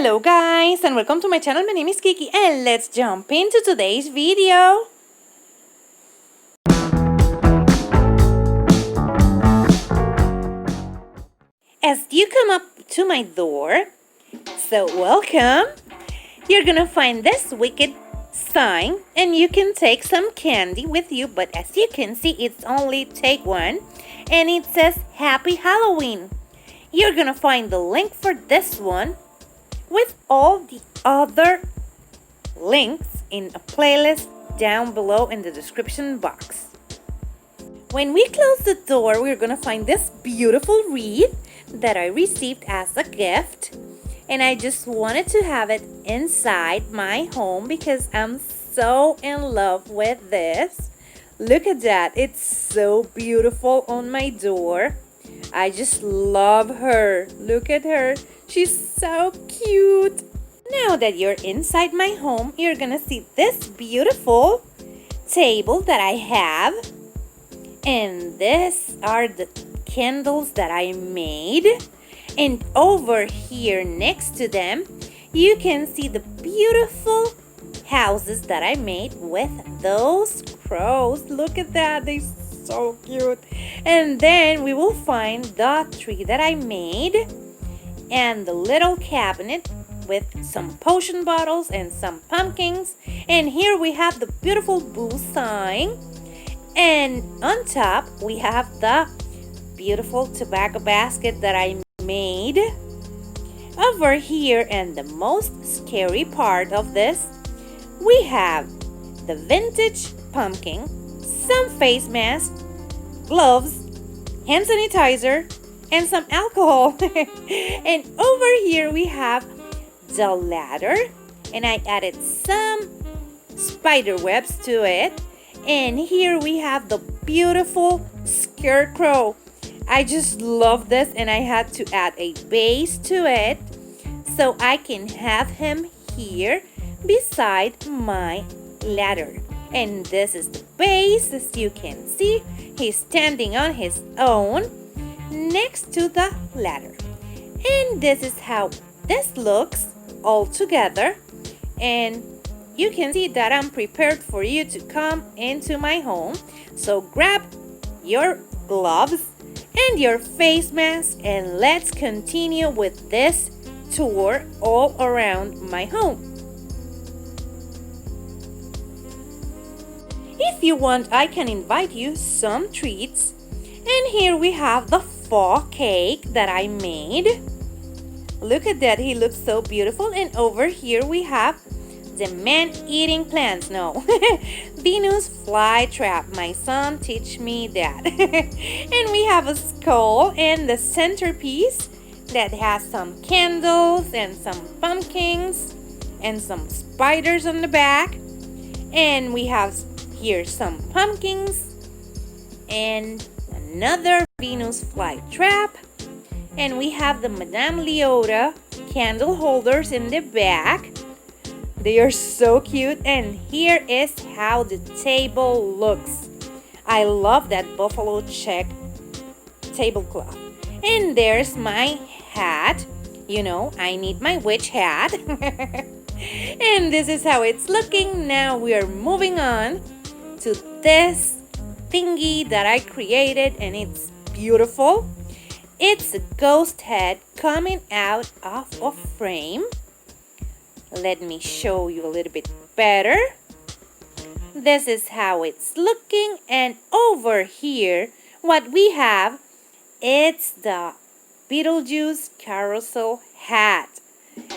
Hello guys and welcome to my channel. My name is Kiki and let's jump into today's video. As you come up to my door, so welcome, you're gonna find this wicked sign and you can take some candy with you, but as you can see it's only take one and it says Happy Halloween. You're gonna find the link for this one with all the other links in a playlist down below in the description box. When we close the door, we're gonna find this beautiful wreath that I received as a gift, and I just wanted to have it inside my home because I'm so in love with this. Look at that, it's so beautiful on my door. I just love her. Look at her. She's so cute. Now that you're inside my home, you're gonna see this beautiful table that I have. And these are the candles that I made. And over here next to them, you can see the beautiful houses that I made with those crows. Look at that, they're so cute. And then we will find the tree that I made and the little cabinet with some potion bottles and some pumpkins. And here we have the beautiful boo sign. And on top we have the beautiful tobacco basket that I made. Over here, and the most scary part of this, we have the vintage pumpkin, some face masks, gloves, hand sanitizer, and some alcohol. And over here we have the ladder, and I added some spider webs to it. And here we have the beautiful scarecrow. I just love this, and I had to add a base to it so I can have him here beside my ladder. And this is the base. As you can see, he's standing on his own next to the ladder. And this is how this looks all together. And you can see that I'm prepared for you to come into my home. So grab your gloves and your face mask and let's continue with this tour all around my home. If you want, I can invite you some treats. And here we have the fog cake that I made. Look at that, he looks so beautiful. And over here we have the man eating plants. No, Venus flytrap. My son teach me that. And we have a skull and the centerpiece that has some candles and some pumpkins and some spiders on the back. And we have here some pumpkins and another Venus flytrap. And we have the Madame Leota candle holders in the back. They are so cute. And here is how the table looks. I love that buffalo check tablecloth. And there's my hat. You know, I need my witch hat. And this is how it's looking. Now we are moving on to this thingy that I created, and it's beautiful. It's a ghost head coming out of a frame. Let me show you a little bit better. This is how it's looking. And over here, what we have, it's the Beetlejuice carousel hat.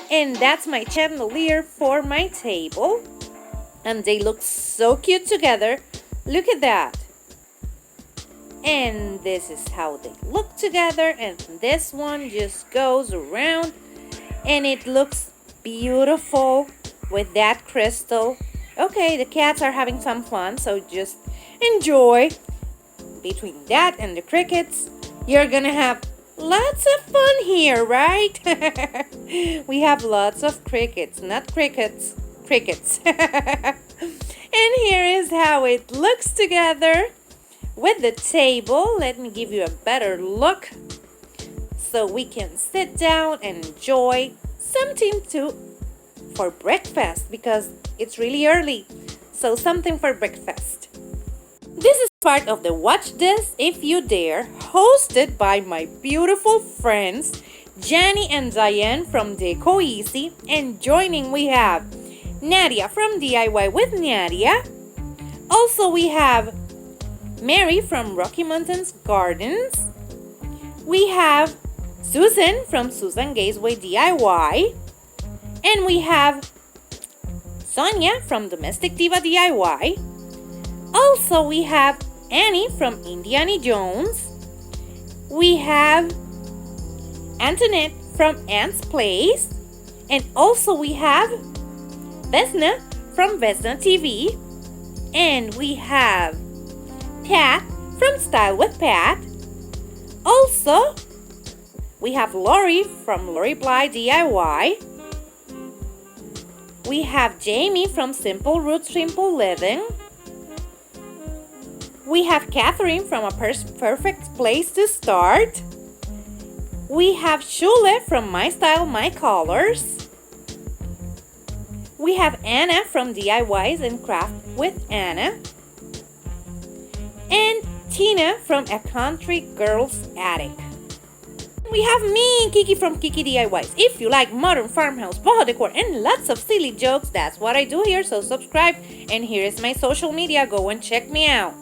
And that's my chandelier for my table. And they look so cute together. Look at that. And this is how they look together. And this one just goes around. And it looks beautiful with that crystal. Okay, the cats are having some fun, so just enjoy. Between that and the crickets, you're gonna have lots of fun here, right? We have lots of crickets, not crickets, crickets. And here is how it looks together with the table. Let me give you a better look so we can sit down and enjoy something for breakfast because it's really early. So something for breakfast. This is part of the Watch This If You Dare, hosted by my beautiful friends Jenny and Diane from Decor Easy, and joining we have Nadia from DIY with Nadia. Also we have Mary from Rocky Mountains Gardens. We have Susan from Susan Gazaway DIY. And we have Sonia from Domestic Diva DIY. Also we have Annie from Indiana Jones. We have Antoinette from Ant's Place. And also we have Vesna from Vesna TV. And we have Pat from Style with Pat. Also, we have Lori from Lori Blye DIY. We have Jamie from Simple Roots Simple Living. We have Catherine from A Perfect Place to Start. We have Shule from My Style, My Colors. We have Anna from DIYs and Craft with Anna. And Tina from A Country Girl's Attic. We have me, Kiki from Kiki DIYs. If you like modern farmhouse, boho decor, and lots of silly jokes, that's what I do here, so subscribe. And here is my social media, go and check me out.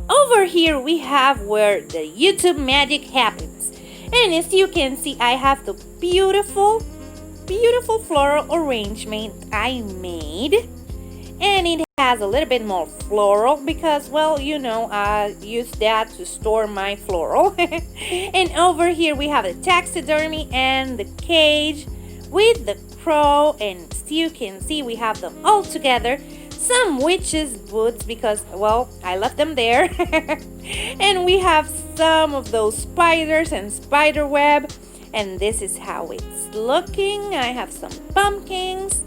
Over here we have where the YouTube magic happens. And as you can see, I have the beautiful floral arrangement I made. And it has a little bit more floral because, well, you know, I use that to store my floral. And over here we have the taxidermy and the cage with the crow, and as you can see we have them all together. Some witches' boots because, well, I left them there. And we have some of those spiders and spider web, and this is how it's looking. I have some pumpkins.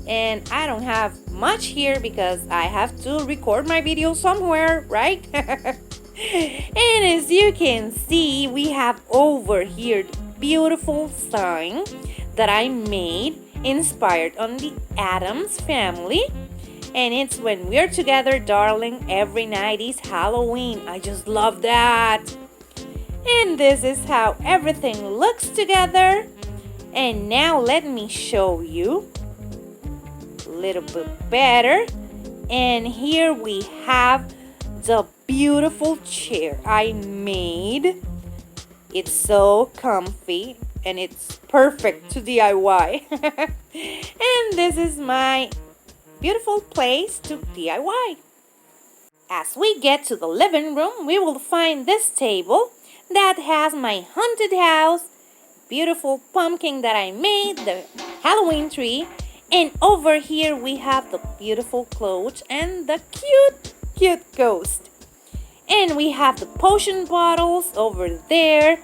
And I don't have much here because I have to record my video somewhere, right? And as you can see, we have over here the beautiful sign that I made inspired on the Addams Family. And it's when we're together, darling, every night is Halloween. I just love that. And this is how everything looks together. And now let me show you little bit better. And here we have the beautiful chair I made. It's so comfy and it's perfect to DIY. And this is my beautiful place to DIY. As we get to the living room, we will find this table that has my haunted house, beautiful pumpkin that I made, the Halloween tree. And over here we have the beautiful clothes and the cute ghost. And we have the potion bottles over there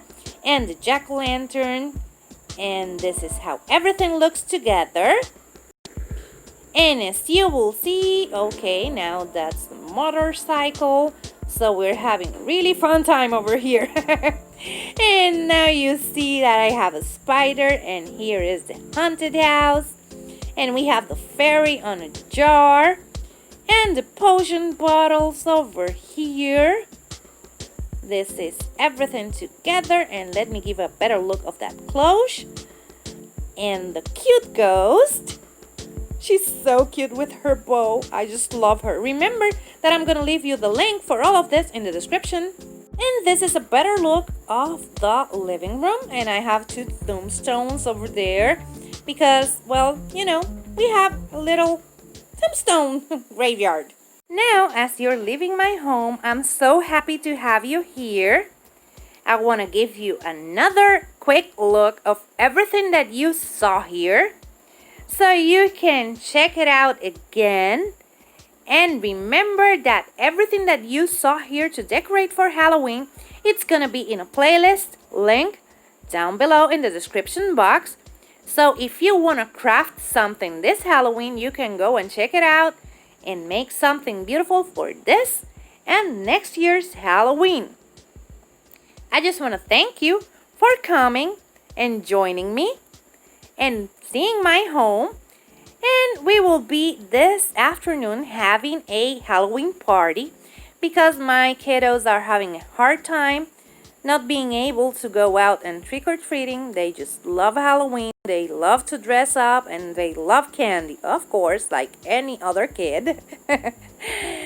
and the jack-o'-lantern. And this is how everything looks together. And as you will see, okay, now that's the motorcycle. So we're having a really fun time over here. And now you see that I have a spider, and here is the haunted house. And we have the fairy on a jar. And the potion bottles over here. This is everything together. And let me give a better look of that cloche. And the cute ghost. She's so cute with her bow. I just love her. Remember that I'm going to leave you the link for all of this in the description. And this is a better look of the living room. And I have two tombstones over there. Because, well, you know, we have a little tombstone graveyard. Now, as you're leaving my home, I'm so happy to have you here. I want to give you another quick look of everything that you saw here, so you can check it out again. And remember that everything that you saw here to decorate for Halloween, it's gonna be in a playlist link down below in the description box. So if you want to craft something this Halloween, you can go and check it out and make something beautiful for this and next year's Halloween. I just want to thank you for coming and joining me. and seeing my home. And we will be this afternoon having a Halloween party because my kiddos are having a hard time not being able to go out and trick-or-treating. They just love Halloween. They love to dress up and they love candy, of course, like any other kid.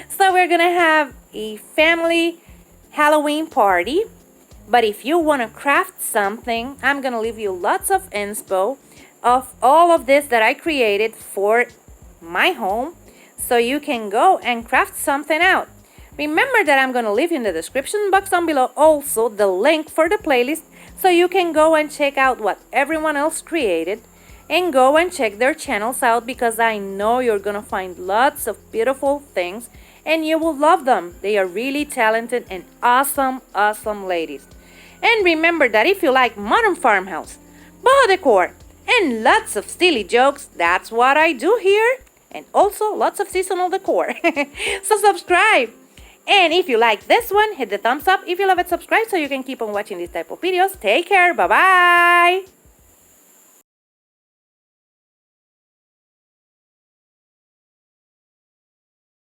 So we're gonna have a family Halloween party. But if you want to craft something, I'm gonna leave you lots of inspo of all of this that I created for my home, so you can go and craft something out. Remember that I'm gonna leave you in the description box down below also the link for the playlist, so you can go and check out what everyone else created and go and check their channels out, because I know you're gonna find lots of beautiful things and you will love them. They are really talented and awesome ladies. And remember that if you like modern farmhouse, boho decor, and lots of silly jokes, that's what I do here. And also lots of seasonal decor. So subscribe. And if you like this one, hit the thumbs up. If you love it, subscribe so you can keep on watching these type of videos. Take care. Bye-bye.